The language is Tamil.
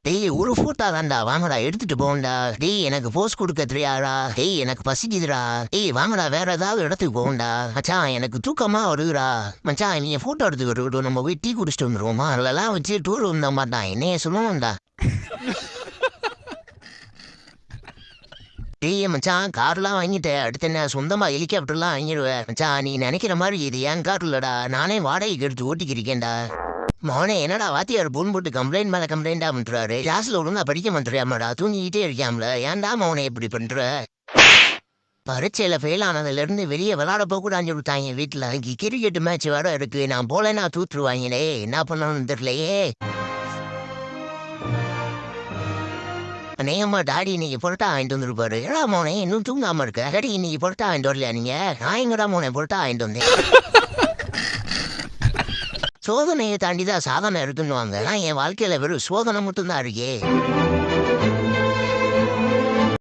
டேய் ஒரு ஃபோட்டோ தான்டா வாங்கடா எடுத்துட்டு போகண்டா. டேய் எனக்கு போஸ் கொடுக்க தெரியாடா. டேய் எனக்கு பசிக்குதுடா. டேய் வாங்கடா வேற ஏதாவது இடத்துக்கு போகண்டா. மச்சான் எனக்கு தூக்கமா வருதுடா. மச்சான் நீங்க போட்டோ எடுத்துக்கிட்டு நம்ம போய் டீ குடிச்சிட்டு வந்துருவோமா அதெல்லாம் வச்சு டூர் வந்த மாட்டான் என்னைய சொல்லணும்டா. டேய் மச்சான் கார்லாம் வாங்கிட்டேன் அடுத்து என்ன சொந்தமா ஹெலிகாப்டர்லாம் வாங்கிடுவேன் மச்சான். நீ நினைக்கிற மாதிரி இது என் கார் இல்லடா நானே வாடகைக்கு எடுத்து ஓட்டிக்கிருக்கேன்டா. மோனே என்னடா வாத்தியார் போன் போட்டு கம்ப்ளைண்ட் மேல கம்ப்ளைண்டா பண்றாரு. கிளாஸ்ல ஒழுங்கா படிக்க மாட்டேறியாமடா தூங்கிக்கிட்டே இருக்காமல ஏன்டா மோனே இப்படி பண்ற. பரீட்சையில ஃபெயில் ஆனதுல இருந்து வெளியே விளையாட போக கூடாதுன்னு சொல்லிட்டாங்க வீட்டுல. கிரிக்கெட் மேட்ச் வேற இருக்கு நான் போலன்னா தூத்துருவாங்களே என்ன பண்ணணும்னு தெரியலையே. அநேகமா டாடி இன்னைக்கு பொருட்டா வாங்கிட்டு வந்துருப்பாரு. ஏடா மோனே இன்னும் தூங்காம இருக்க. டாடி இன்னைக்கு பொருட்டா வாங்கிட்டு வரலையா நீங்க. நான் எங்கடா மோனே பொருட்டா வாங்கிட்டு வந்தேன். சோதனையை தாண்டிதான் சாதனை இருக்குன்னுவாங்க. நான் என் வாழ்க்கையில வெறும் சோதனை மட்டும்தான் இருக்கே.